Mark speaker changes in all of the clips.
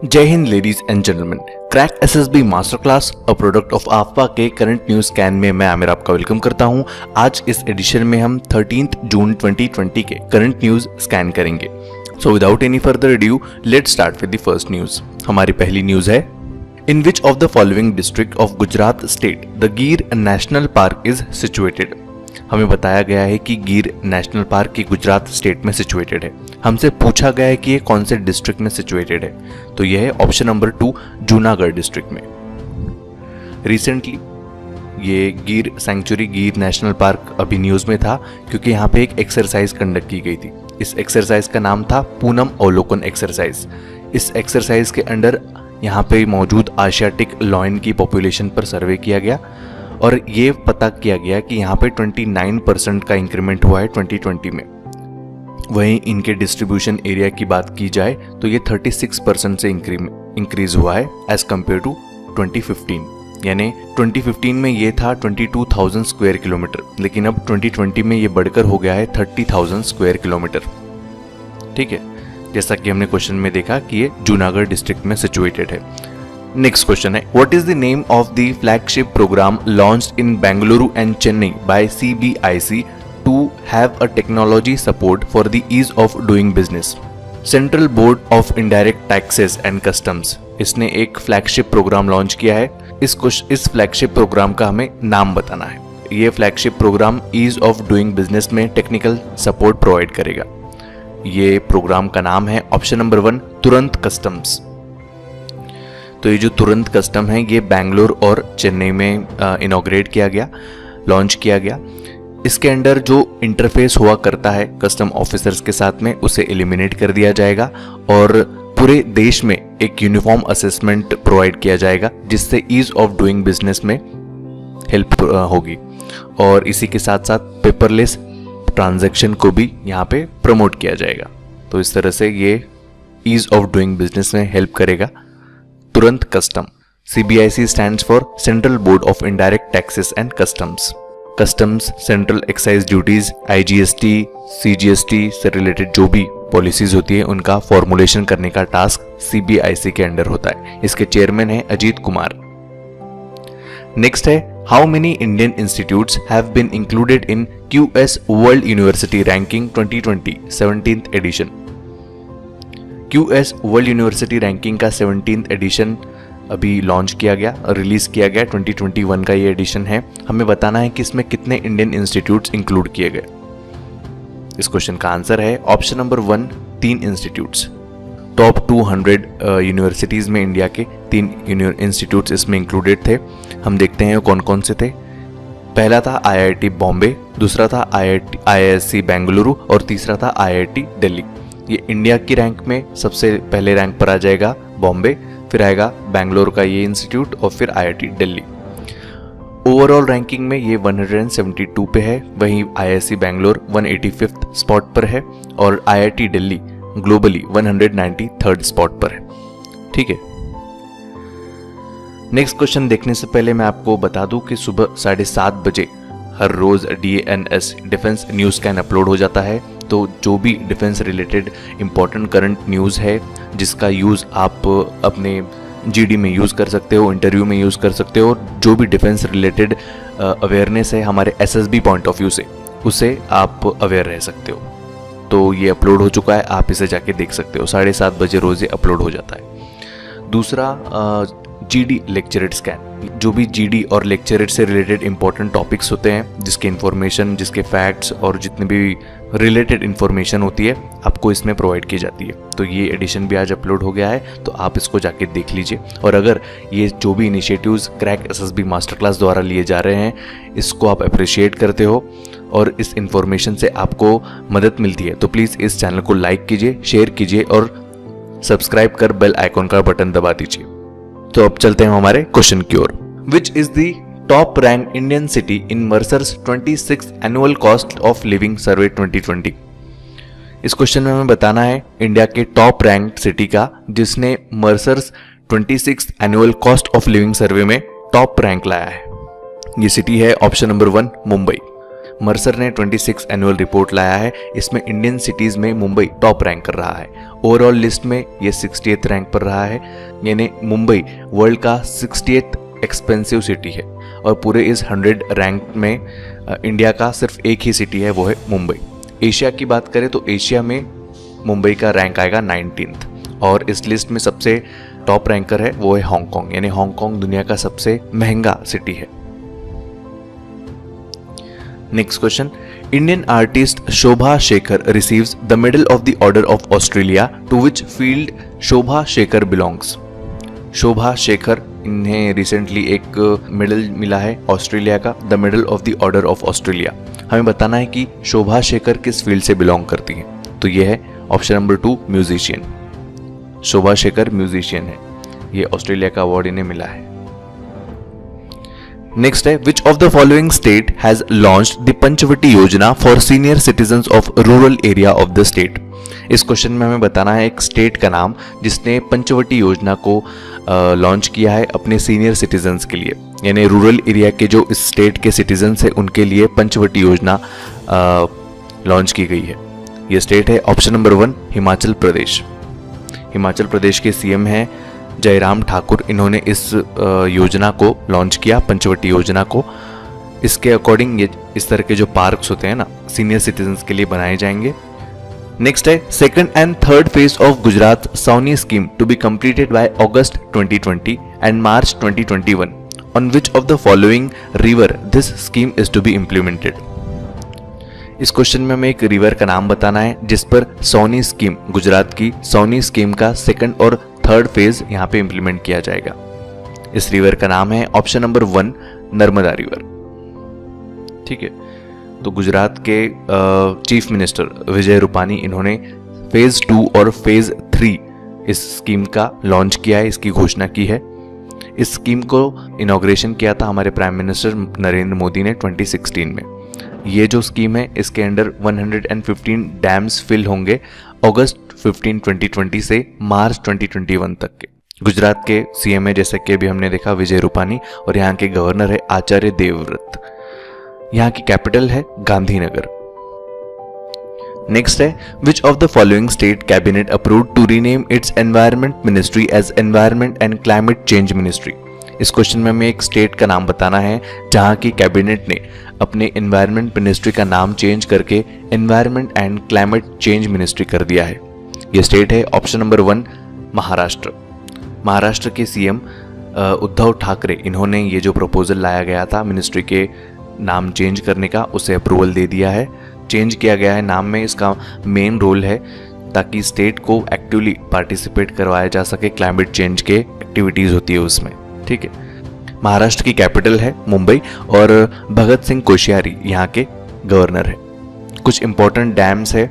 Speaker 1: जय Hind ladies and gentleman. Crack SSB master class a product of आफ्पा के current news scan में मैं आमिर आपका वेलकम करता हूं। आज इस एडिशन में हम 13 जून 2020 के करंट न्यूज स्कैन करेंगे। So without any further due let's start with the first news. हमारी पहली न्यूज है, in which of the following district of Gujarat state the Gir national park is situated. हमें बताया गया है कि गिर नेशनल पार्क की गुजरात स्टेट में सिचुएटेड है। हमसे पूछा गया है कि ये कौन से डिस्ट्रिक्ट में सिचुएटेड है, तो यह है ऑप्शन नंबर 2 जूनागढ़ डिस्ट्रिक्ट में। रिसेंटली ये गिर सेंचुरी गिर नेशनल पार्क अभी न्यूज़ में था क्योंकि यहाँ पे एक एक्सरसाइज कंडक्ट की गई थी। इस एक्सरसाइज का नाम था पूनम अवलोकन एक्सरसाइज। इस एक्सरसाइज के अंडर यहाँ पे मौजूद एशियाटिक लॉयन की पॉपुलेशन पर सर्वे किया गया और ये पता किया गया कि यहाँ पे 29% का इंक्रीमेंट हुआ है 2020 में। वहीं इनके डिस्ट्रीब्यूशन एरिया की बात की जाए तो ये 36% से इंक्रीज हुआ है एज कम्पेयर टू 2015। यानी 2015 में ये था 22,000 स्क्वायर किलोमीटर, लेकिन अब 2020 में ये बढ़कर हो गया है 30,000 स्क्वायर किलोमीटर। ठीक है, जैसा कि हमने क्वेश्चन में देखा कि ये जूनागढ़ डिस्ट्रिक्ट में सिचुएटेड है। नेक्स्ट क्वेश्चन है, what is the name of the flagship program launched in Bengaluru and Chennai by CBIC to have a technology support for the ease of doing business? Central Board of Indirect Taxes and Customs इसने एक flagship programme launch किया है। इस flagship programme का हमें नाम बताना है। ये flagship program ease of doing business में टेक्निकल सपोर्ट प्रोवाइड करेगा। ये प्रोग्राम का नाम है ऑप्शन नंबर 1 तुरंत कस्टम्स। तो ये जो तुरंत कस्टम है ये बैंगलोर और चेन्नई में इनॉग्रेट किया गया, लॉन्च किया गया। इसके अंडर जो इंटरफेस हुआ करता है कस्टम ऑफिसर्स के साथ में उसे एलिमिनेट कर दिया जाएगा और पूरे देश में एक यूनिफॉर्म असेसमेंट प्रोवाइड किया जाएगा जिससे ईज ऑफ डूइंग बिजनेस में हेल्प होगी। और इसी के साथ साथ पेपरलेस ट्रांजैक्शन को भी यहाँ पे प्रमोट किया जाएगा। तो इस तरह से ये ईज ऑफ डूइंग बिजनेस में हेल्प करेगा। तुरंत custom CBIC stands for central board of indirect taxes and customs. Customs, central excise duties, IGST, CGST से रिलेटेड जो भी पॉलिसीज होती है उनका फॉर्मुलेशन करने का टास्क CBIC के अंडर होता है। इसके चेयरमैन है अजीत कुमार। नेक्स्ट है, how many Indian institutes have been included in QS world university ranking 2020 17th एडिशन। QS वर्ल्ड यूनिवर्सिटी रैंकिंग का 17th एडिशन अभी लॉन्च किया गया, रिलीज किया गया। 2021 का ये एडिशन है। हमें बताना है कि इसमें कितने इंडियन इंस्टीट्यूट्स इंक्लूड किए गए। इस क्वेश्चन का आंसर है option number 1 3 institutes. Top 200 universities में इंडिया के 3 इंस्टीट्यूट्स इसमें इंक्लूडेड थे। हम देखते हैं कौन कौन से थे। पहला था IIT बॉम्बे, दूसरा था IISc बेंगलुरु और तीसरा था IIT दिल्ली। ये इंडिया की रैंक में सबसे पहले रैंक पर आ जाएगा बॉम्बे, फिर आएगा बैंगलोर का ये इंस्टीट्यूट और फिर IIT दिल्ली। ओवरऑल रैंकिंग में ये 172 पे है, वहीं IISc बैंगलोर 185th स्पॉट पर है और IIT Delhi globally 193rd spot पर है। ठीक है, नेक्स्ट क्वेश्चन देखने से पहले मैं आपको बता दूं कि सुबह 7:30 बजे हर रोज DANS defence news scan upload हो जाता है। तो जो भी defence related important current news है जिसका यूज़ आप अपने GD में यूज़ कर सकते हो, इंटरव्यू में यूज़ कर सकते हो, और जो भी डिफेंस रिलेटेड अवेयरनेस है हमारे SSB पॉइंट ऑफ व्यू से, उसे आप अवेयर रह सकते हो। तो ये अपलोड हो चुका है, आप इसे जाके देख सकते हो। 7:30 बजे रोज़ ये अपलोड हो जाता है। दूसरा GD लेक्चरेट स्कैन। जो भी GD और लेक्चरेट से रिलेटेड इंपॉर्टेंट टॉपिक्स होते हैं, जिसके इन्फॉर्मेशन, जिसके फैक्ट्स और जितने भी रिलेटेड इन्फॉर्मेशन होती है आपको इसमें प्रोवाइड की जाती है। तो ये एडिशन भी आज अपलोड हो गया है, तो आप इसको जाके देख लीजिए। और अगर ये जो भी initiatives crack SSB master class द्वारा लिए जा रहे हैं इसको आप अप्रिशिएट करते हो और इस इन्फॉर्मेशन से आपको मदद मिलती है, तो प्लीज़ इस चैनल को लाइक कीजिए, शेयर कीजिए और सब्सक्राइब कर बेल आइकॉन का बटन दबा दीजिए। तो अब चलते हैं हमारे क्वेश्चन की ओर। Which is the top rank Indian city in Mercer's 26th annual cost of living survey 2020। इस क्वेश्चन में हमें बताना है इंडिया के टॉप रैंक सिटी का जिसने Mercer's 26th annual cost of living survey में टॉप रैंक लाया है। ये सिटी है ऑप्शन नंबर 1 मुंबई। मर्सर ने 26 एनुअल रिपोर्ट लाया है। इसमें इंडियन सिटीज़ में मुंबई टॉप रैंक कर रहा है। ओवरऑल लिस्ट में ये 68th रैंक पर रहा है, यानी मुंबई वर्ल्ड का 68th एक्सपेंसिव सिटी है। और पूरे इस 100 रैंक में इंडिया का सिर्फ एक ही सिटी है, वो है मुंबई। एशिया की बात करें तो एशिया में मुंबई का रैंक आएगा 19th, और इस लिस्ट में सबसे टॉप रैंकर है वो है हांगकांग, यानी हांगकांग दुनिया का सबसे महंगा सिटी है। Next question, Indian artist Shobha Shekhar receives the medal of the order of Australia, to which field Shobha Shekhar belongs. Shobha Shekhar, इन्हें रिसेंटली एक मेडल मिला है ऑस्ट्रेलिया का, the medal of the order of Australia. हमें बताना है कि शोभा शेखर किस फील्ड से बिलोंग करती है, तो यह है ऑप्शन नंबर 2 म्यूजिशियन। शोभा शेखर म्यूजिशियन है, ये ऑस्ट्रेलिया का अवार्ड इन्हें मिला है। नेक्स्ट है, which of the following state has launched the Panchavati Yojana for senior citizens of rural area of the state. इस क्वेश्चन में हमें बताना है एक स्टेट का नाम जिसने पंचवटी योजना को लॉन्च किया है अपने सीनियर सिटीजन्स के लिए, यानी रूरल एरिया के जो इस स्टेट के सिटीजन्स हैं उनके लिए पंचवटी योजना लॉन्च की गई है। ये स्टेट है ऑप्शन नंबर 1 हिमाचल प्रदेश। हिमाचल प्रदेश के सीएम हैं जयराम ठाकुर, इन्होंने इस योजना को लॉन्च किया, पंचवटी योजना को। इसके अकॉर्डिंग ये इस तरह के जो पार्क्स होते हैं ना, सीनियर सिटीजन्स के लिए बनाए जाएंगे। नेक्स्ट है, second and third phase of Gujarat Sauni scheme to be completed by August 2020 and March 2021, on which of the following river this scheme is to be implemented. इस क्वेश्चन में हमें एक रिवर का नाम बताना है जिस पर सावनी स्कीम, गुजरात की सावनी स्कीम का सेकंड और थर्ड फेज यहाँ पे इंप्लीमेंट किया जाएगा। इस रिवर का नाम है ऑप्शन नंबर 1 नर्मदा रिवर। ठीक है, तो गुजरात के चीफ मिनिस्टर विजय रूपानी, इन्होंने फेज 2 और फेज 3 इस स्कीम का लॉन्च किया है, इसकी घोषणा की है। इस स्कीम को इनॉग्रेशन किया था हमारे प्राइम मिनिस्टर नरेंद्र मोदी ने 2016 में। ये जो स्कीम है इसके अंडर 115 डैम्स फिल होंगे अगस्त 15, 2020 से मार्च 2021 तक के। गुजरात के सीएम है, जैसे कि अभी हमने देखा, विजय रूपानी, और यहाँ के गवर्नर है आचार्य देवव्रत। यहाँ की कैपिटल है गांधीनगर। नेक्स्ट है, which of the following state cabinet approved to rename its environment ministry as environment and climate change ministry. इस क्वेश्चन में हमें एक स्टेट का नाम बताना है जहां की कैबिनेट ने अपने एनवायरमेंट मिनिस्ट्री का नाम चेंज करके environment and climate change ministry कर दिया है। यह स्टेट है ऑप्शन नंबर 1 महाराष्ट्र। महाराष्ट्र के सीएम उद्धव ठाकरे, इन्होंने ये जो प्रपोजल लाया गया था मिनिस्ट्री के नाम चेंज करने का, उसे अप्रूवल दे दिया है, चेंज किया गया है नाम में। इसका मेन रोल है ताकि स्टेट को एक्टिवली पार्टिसिपेट करवाया जा सके, क्लाइमेट चेंज के एक्टिविटीज़ होती है उसमें। ठीक है, महाराष्ट्र की कैपिटल है मुंबई और भगत सिंह कोश्यारी यहाँ के गवर्नर है। कुछ इंपॉर्टेंट डैम्स है,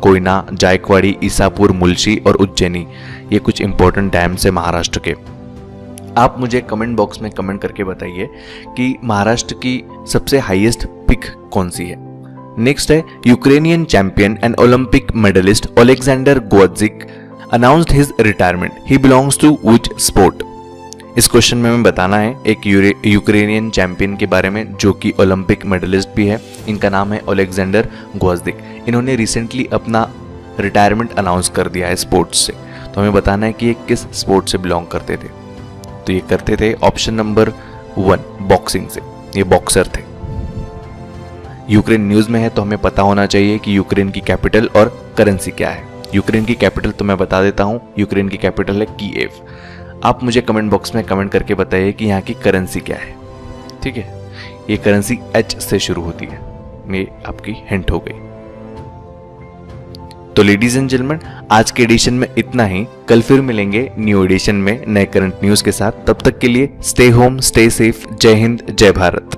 Speaker 1: कोयना, जायकवाड़ी, ईसापुर, मुल्शी और उज्जैनी, ये कुछ इंपॉर्टेंट डैम्स है महाराष्ट्र के। आप मुझे कमेंट बॉक्स में कमेंट करके बताइए कि महाराष्ट्र की सबसे हाईएस्ट पिक कौन सी है। नेक्स्ट है, Ukrainian champion and Olympic medalist Oleksandr Gvozdyk announced his retirement, he belongs to which sport. इस क्वेश्चन में हमें बताना है एक यूक्रेनियन चैंपियन के बारे में जो कि ओलंपिक मेडलिस्ट भी है। इनका नाम है ओलेक्जेंडर ग्वोज्जिक। इन्होंने रिसेंटली अपना रिटायरमेंट अनाउंस कर दिया है स्पोर्ट्स से। तो हमें बताना है कि ये किस स्पोर्ट से बिलोंग करते थे। तो ये करते थे ऑप्शन नंबर 1 बॉक्सिंग से, ये बॉक्सर थे। यूक्रेन न्यूज़ में है तो हमें पता होना चाहिए कि यूक्रेन की कैपिटल और करेंसी क्या है। यूक्रेन की कैपिटल तो मैं बता देता हूँ, यूक्रेन की कैपिटल है कीव। आप मुझे कमेंट बॉक्स में कमेंट करके बताइए कि यहाँ की करेंसी क्या है। ठीक है, ये करेंसी H से शुरू होती है। ये आपकी हिंट हो गई। तो लेडीज एंड जेंटलमैन, आज के एडिशन में इतना ही। कल फिर मिलेंगे न्यू एडिशन में नए करंट न्यूज के साथ। तब तक के लिए स्टे होम, स्टे सेफ। जय हिंद, जय भारत।